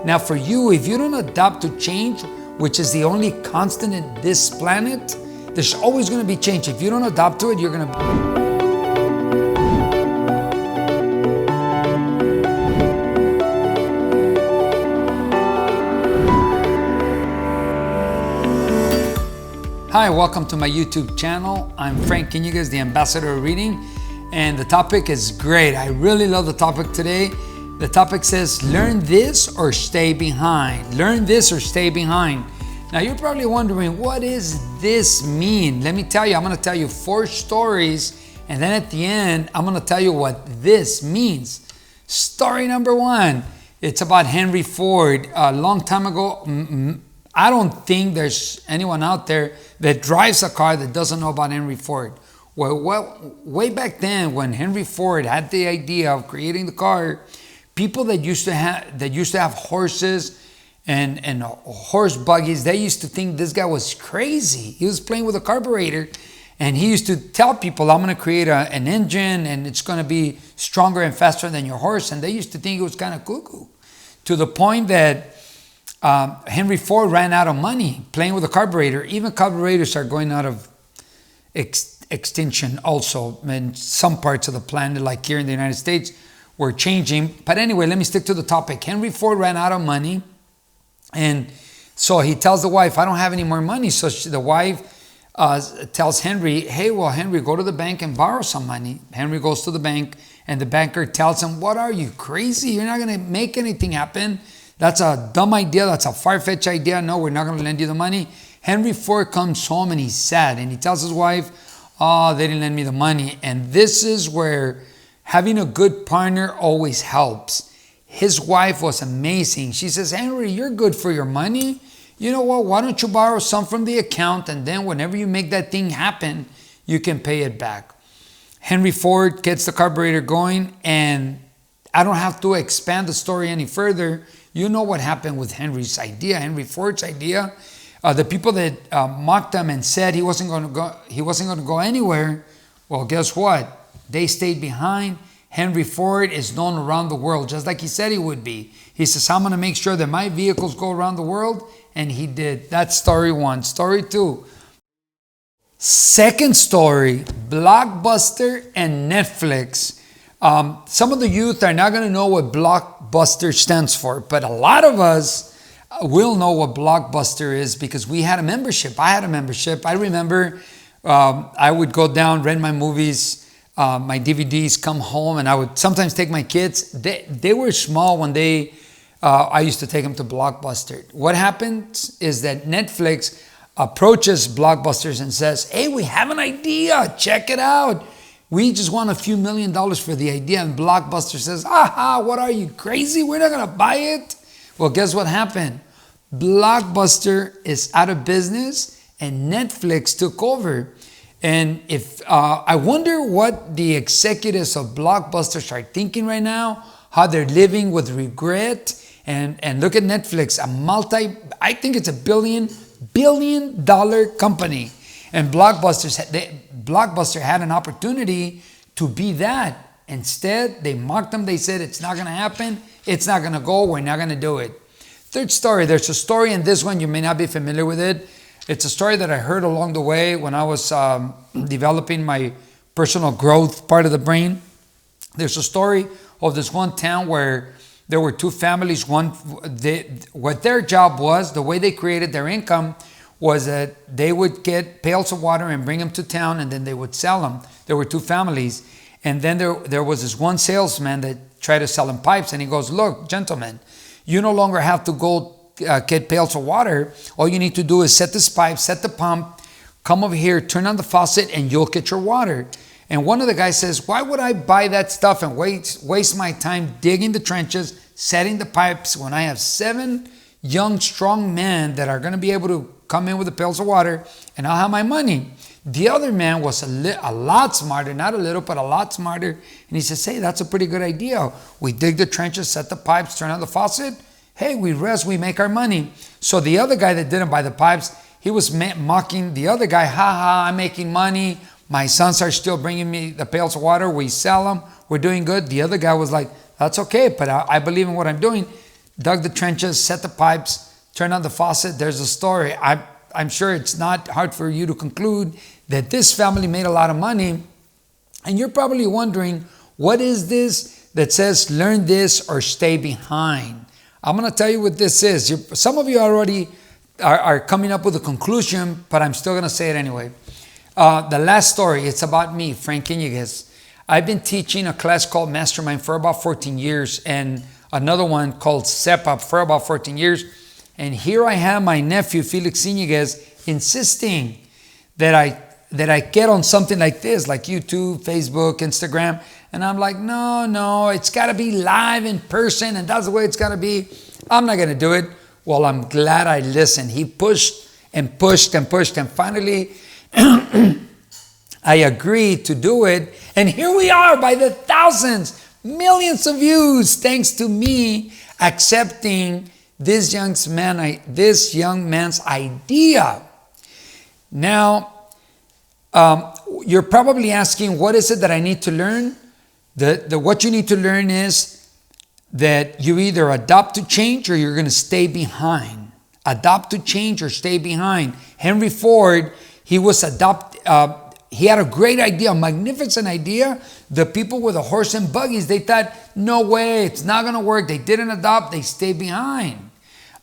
Now for you, if you don't adapt to change, which is the only constant in this planet, there's always going to be change. If you don't adapt to it, you're going to... Hi, welcome to my YouTube channel. I'm Frank Quiniguez, the ambassador of reading, and the topic is great. I really love the topic today. The topic says, learn this or stay behind. Learn this or stay behind. Now you're probably wondering, what does this mean? Let me tell you, I'm gonna tell you 4 stories, and then at the end, I'm gonna tell you what this means. Story number 1, it's about Henry Ford. A long time ago, I don't think there's anyone out there that drives a car that doesn't know about Henry Ford. Well, way back then when Henry Ford had the idea of creating the car, people that used to have horses and horse buggies, they used to think this guy was crazy. He was playing with a carburetor, and he used to tell people, I'm going to create an engine and it's going to be stronger and faster than your horse. And they used to think it was kind of cuckoo, to the point that Henry Ford ran out of money playing with a carburetor. Even carburetors are going out of extinction also in some parts of the planet, like here in the United States, we're changing. But anyway, let me stick to the topic. Henry Ford ran out of money, and so he tells the wife, I don't have any more money. So the wife tells Henry, hey, well, Henry, go to the bank and borrow some money. Henry goes to the bank, and the banker tells him, what are you, crazy? You're not going to make anything happen. That's a dumb idea. That's a far-fetched idea. No, we're not going to lend you the money. Henry Ford comes home and he's sad, and he tells his wife, oh, they didn't lend me the money. And this is where having a good partner always helps. His wife was amazing. She says, Henry, you're good for your money. You know what? Why don't you borrow some from the account, and then whenever you make that thing happen, you can pay it back. Henry Ford gets the carburetor going, and I don't have to expand the story any further. You know what happened with Henry's idea, Henry Ford's idea. The people that mocked him and said he wasn't going to go anywhere, well, guess what? They stayed behind. Henry Ford is known around the world, just like he said he would be. He says, I'm going to make sure that my vehicles go around the world, and he did. That's story 1. Story 2. Second story, Blockbuster and Netflix. Some of the youth are not going to know what Blockbuster stands for, but a lot of us will know what Blockbuster is because we had a membership. I had a membership. I remember I would go down, rent my movies, my DVDs, come home, and I would sometimes take my kids. They were small when I used to take them to Blockbuster. What happens is that Netflix approaches Blockbusters and says, hey, we have an idea. Check it out. We just want a few $1 million for the idea. And Blockbuster says, what are you, crazy? We're not going to buy it. Well, guess what happened? Blockbuster is out of business and Netflix took over. And if I wonder what the executives of Blockbuster are thinking right now, how they're living with regret. And look at Netflix, I think it's $1 billion company. And Blockbuster had an opportunity to be that. Instead, they mocked them. They said, it's not going to happen. It's not going to go. We're not going to do it. Third story. There's a story in this one. You may not be familiar with it. It's a story that I heard along the way when I was developing my personal growth part of the brain. There's a story of this one town where there were 2 families. What their job was, the way they created their income, was that they would get pails of water and bring them to town, and then they would sell them. There were 2 families. And then there was this one salesman that tried to sell them pipes, and he goes, look, gentlemen, you no longer have to go get pails of water. All you need to do is set this pipe, set the pump, come over here, turn on the faucet, and you'll get your water. And one of the guys says, why would I buy that stuff and waste my time digging the trenches, setting the pipes, when I have 7 young, strong men that are going to be able to come in with the pails of water, and I'll have my money. The other man was a lot smarter, not a little, but a lot smarter. And he says, hey, that's a pretty good idea. We dig the trenches, set the pipes, turn on the faucet. Hey, we rest, we make our money. So the other guy that didn't buy the pipes, he was mocking the other guy. I'm making money. My sons are still bringing me the pails of water. We sell them. We're doing good. The other guy was like, that's okay, but I believe in what I'm doing. dug the trenches, set the pipes, turned on the faucet. There's a story. I'm sure it's not hard for you to conclude that this family made a lot of money. And you're probably wondering, what is this that says learn this or stay behind? I'm going to tell you what this is. Some of you already are coming up with a conclusion, but I'm still going to say it anyway. The last story, it's about me, Frank Iniguez. I've been teaching a class called Mastermind for about 14 years and another one called SEPA for about 14 years. And here I have my nephew, Felix Iniguez, insisting that I get on something like this, like YouTube, Facebook, Instagram. And I'm like, no, it's got to be live in person, and that's the way it's got to be. I'm not going to do it. Well, I'm glad I listened. He pushed and pushed and pushed, and finally I agreed to do it. And here we are by the thousands, millions of views, thanks to me accepting this young man's idea. Now, you're probably asking, what is it that I need to learn? What you need to learn is that you either adopt to change or you're going to stay behind. Adopt to change or stay behind. Henry Ford, he had a great idea, a magnificent idea. The people with the horse and buggies, they thought, no way, it's not going to work. They didn't adopt, they stayed behind.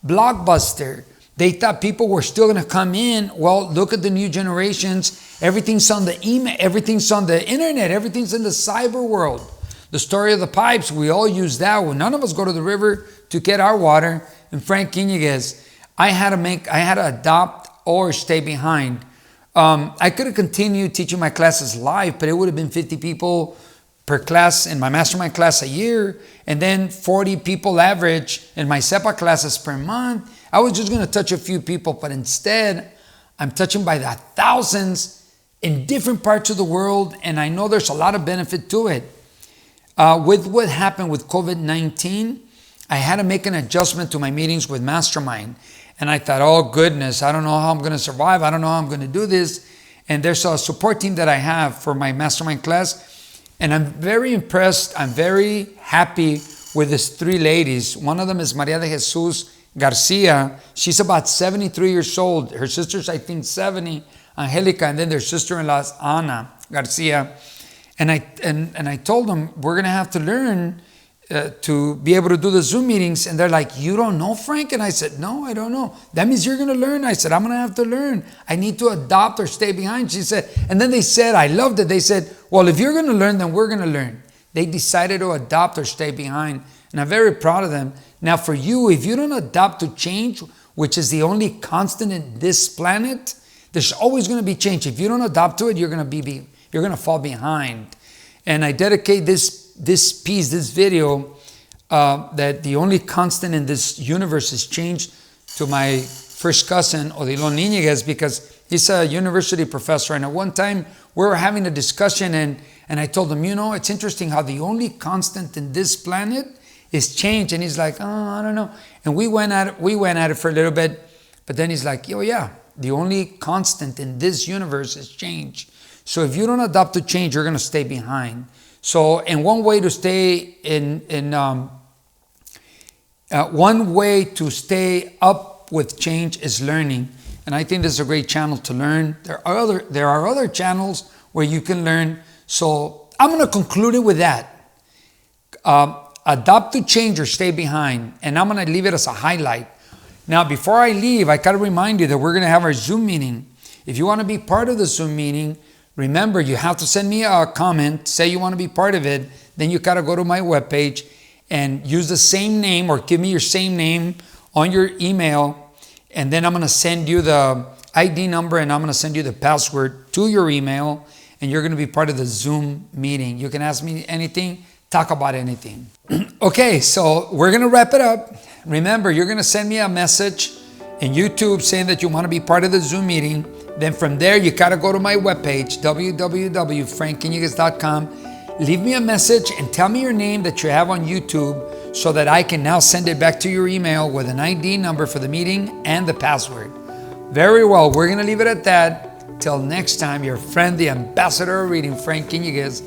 Blockbuster, they thought people were still going to come in. Well, look at the new generations. Everything's on the email, everything's on the internet, everything's in the cyber world. The story of the pipes, we all use that. Well, none of us go to the river to get our water. And Frank Iniguez, I had to adopt or stay behind. I could have continued teaching my classes live, but it would have been 50 people per class in my mastermind class a year, and then 40 people average in my SEPA classes per month. I was just going to touch a few people, but instead, I'm touching by the thousands in different parts of the world, and I know there's a lot of benefit to it. With what happened with COVID-19, I had to make an adjustment to my meetings with Mastermind. And I thought, oh goodness, I don't know how I'm going to survive. I don't know how I'm going to do this. And there's a support team that I have for my Mastermind class. And I'm very impressed. I'm very happy with these three ladies. One of them is Maria de Jesus Garcia. She's about 73 years old. Her sister's, I think, 70, Angelica. And then their sister-in-law is Ana Garcia. And I told them, we're going to have to learn to be able to do the Zoom meetings. And they're like, you don't know, Frank? And I said, no, I don't know. That means you're going to learn. I said, I'm going to have to learn. I need to adopt or stay behind. She said, and then they said, I loved it. They said, well, if you're going to learn, then we're going to learn. They decided to adopt or stay behind. And I'm very proud of them. Now for you, if you don't adopt to change, which is the only constant in this planet, there's always going to be change. If you don't adopt to it, you're going to fall behind. And I dedicate this video, that the only constant in this universe is change, to my first cousin, Odilon Iniguez, because he's a university professor. And at one time, we were having a discussion, and I told him, it's interesting how the only constant in this planet is change. And he's like, oh, I don't know. And we went at it for a little bit, but then he's like, oh yeah, the only constant in this universe is change. So if you don't adopt to change, you're going to stay behind. So, and one way to stay one way to stay up with change is learning. And I think this is a great channel to learn. There are other channels where you can learn. So I'm going to conclude it with that. Adopt to change or stay behind. And I'm going to leave it as a highlight. Now, before I leave, I got to remind you that we're going to have our Zoom meeting. If you want to be part of the Zoom meeting, remember, you have to send me a comment, say you want to be part of it. Then you got to go to my webpage and use the same name, or give me your same name on your email. And then I'm going to send you the ID number, and I'm going to send you the password to your email. And you're going to be part of the Zoom meeting. You can ask me anything, talk about anything. Okay, so we're going to wrap it up. Remember, you're going to send me a message in YouTube saying that you want to be part of the Zoom meeting. Then from there, you got to go to my webpage, www.frankiniguez.com. Leave me a message and tell me your name that you have on YouTube, so that I can now send it back to your email with an ID number for the meeting and the password. Very well, we're going to leave it at that. Till next time, your friend, the ambassador of reading, Frank Iniguez,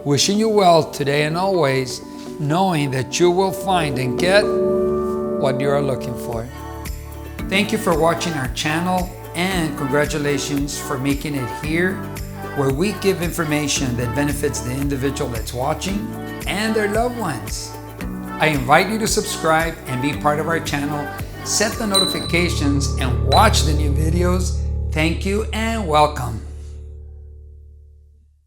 wishing you well today and always, knowing that you will find and get what you are looking for. Thank you for watching our channel, and congratulations for making it here, where we give information that benefits the individual that's watching and their loved ones. I invite you to subscribe and be part of our channel, set the notifications, and watch the new videos. Thank you and welcome.